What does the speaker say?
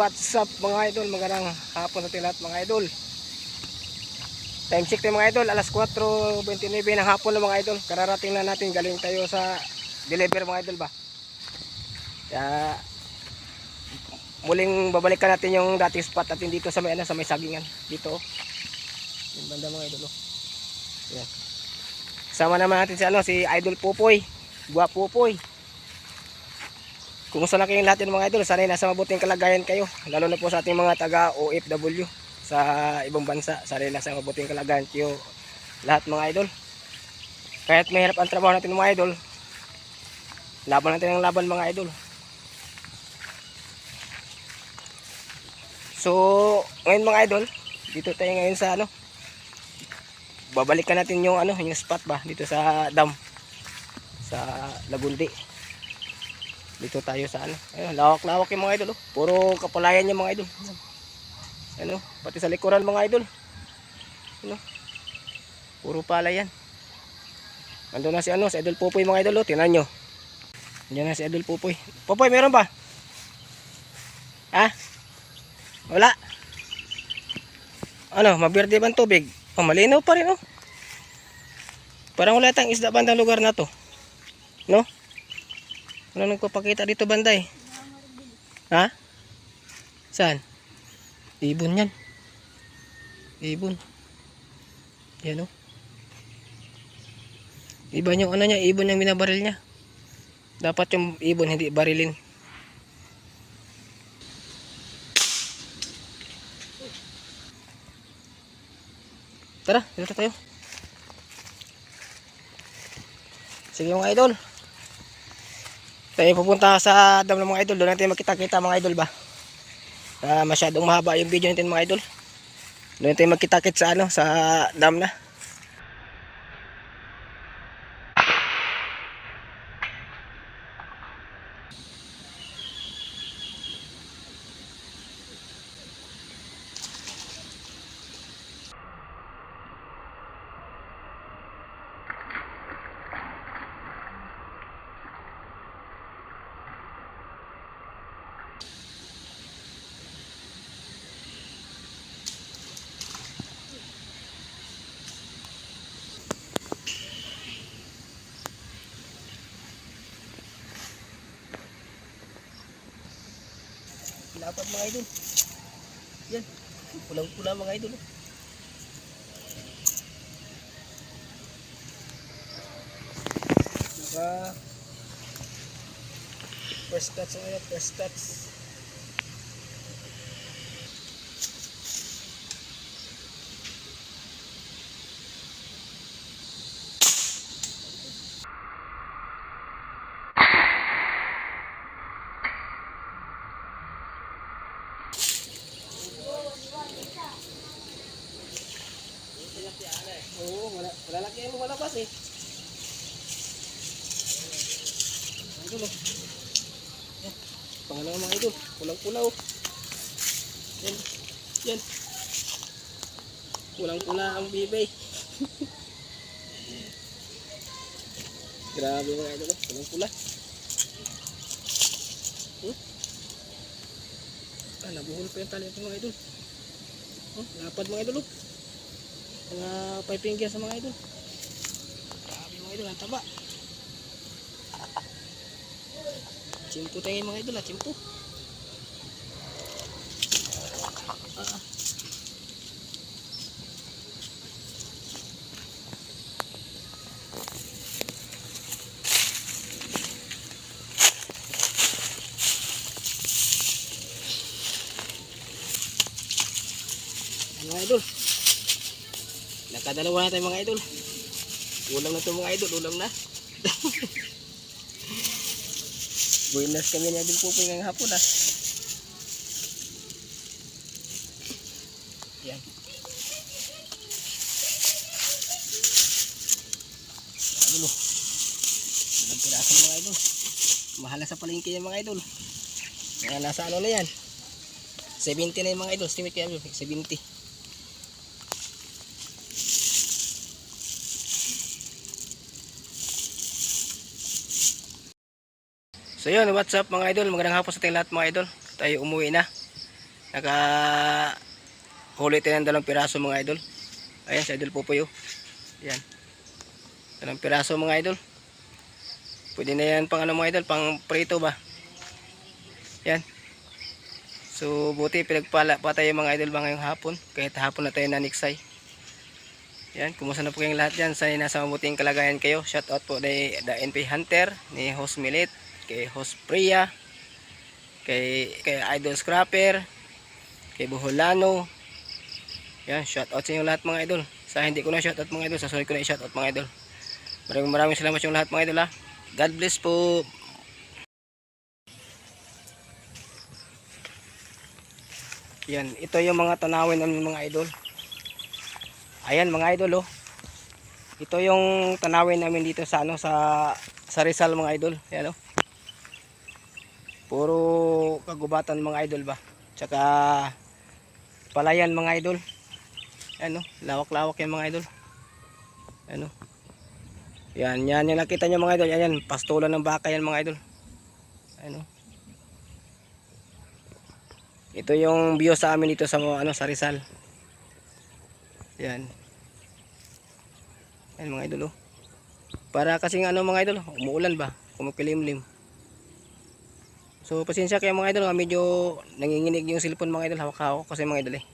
What's up mga idol? Magandang hapon natin lahat mga idol. Time check tayo mga idol, alas 4:29 ng hapon na mga idol. Kararating na natin, galing tayo sa deliver mga idol ba. Kaya muling babalikan natin yung dating spot natin dito sa may, sa may sagingan. Dito oh. Yung banda mga idol oh. Yan. Kasama naman natin si Idol Pupoy. Buwa Pupoy. Kumusta na kayong lahat yun mga idol? Sana'y nasa mabuting kalagayan kayo. Lalo na po sa ating mga taga OFW sa ibang bansa. Sana'y nasa mabuting kalagayan kayo lahat mga idol. Kahit mahirap ang trabaho natin mga idol, laban natin ang laban mga idol. So ngayon mga idol, dito tayo ngayon sa babalikan natin yung yung spot ba dito sa dam sa Lagundi. Dito tayo sa ayun, lawak-lawak yung mga idol oh. Puro kapalayan yung mga idol. Pati sa likuran mga idol. Puro palayan. Ando na si si Idol Pupoy mga idol oh, tingnan nyo. Nandiyan na si Idol Pupoy. Pupoy, meron ba? Ha? Wala. Maberde ba ang tubig? Oh, malinaw pa rin oh. Parang wala tang isda bandang lugar na to. No? Ano nagpapakita dito banday? Ha? Saan? Ibon yan. Ibon. Yan o. Iba yung niya, ibon yung binabaril niya. Dapat yung ibon hindi barilin. Tara, dito tayo. Sige mga idol. Tayo pupunta sa dam ng mga idol. Doon natin magkita-kita mga idol ba. Masyadong mahaba yung video natin mga idol. Doon natin magkita-kit sa sa dam na. Dapat mga idol. Yan. Pulang-pula mga idol. First touch ngayon. First touch. Oo, wala laki yung malabas eh. Idol oh. Yan. Pangalawa mga idol. Pulang-pula oh. Yan. Yan. Pulang-pula ang bibay. Grabe mga idol oh. Pulang-pula. Nabuhol pa yung tali ito mga idol. Lapad mga idol oh. Mga 5 fingers sa mga idol. Grabe mga idol, ang taba. Chimpo tayo mga idol, chimpo. Mga idol, nakadalawa na tayo mga idol. Ulam na ito mga idol, ulam na. Buenas kami ni Idol Pupoy ngayong hapon Yan. Idol oh. Ilang piraso mga idol. Mahal na sa palengke yan mga idol. Mga nasa na yan. 70 na yung mga idol. Estimate kaya 70. So yun, what's up mga idol, magandang hapon sa ating lahat mga idol. Tayo umuwi na. Naka huli tayo ng 2 piraso mga idol. Ayan si Idol Popoy oh. Yan. 2 piraso mga idol. Pwede na yan pang ano mga idol, pang prito ba. Yan. So buti pinagpala pa tayo mga idol ba ngayong hapon. Kahit hapon na tayo naniksay. Yan, kumusta na po kayong lahat dyan? Sana nasa mabuting kalagayan kayo. Shout out po kay The NP Hunter, ni Host Milit, kay Host Priya, kay Idol Scrapper, kay Buholano. Yan, shout out sa inyo lahat mga idol. Sa hindi ko na shout out mga idol, sa sunod ko na i-shout out mga idol. Maraming salamat yung lahat mga idol ha. God bless po. Yan, ito yung mga tanawin namin mga idol. Ayan mga idol oh. Ito yung tanawin namin dito sa ano sa Rizal mga idol. Ayan oh. Puro kagubatan mga idol ba. Tsaka palayan mga idol. Ayan oh, lawak-lawak yan mga idol. Ayan oh. Yan yung nakita nyo mga idol. Ayan, pastulan ng baka yan mga idol. Ayan oh. Ito yung view sa amin dito sa ano sa Rizal. Yan. Yan mga idol oh. Para kasing ano mga idol, umuulan ba? Kumukilimlim. So pasensya kayo mga idol, medyo nanginginig yung cellphone mga idol, hawak-hawak kasi mga idol eh.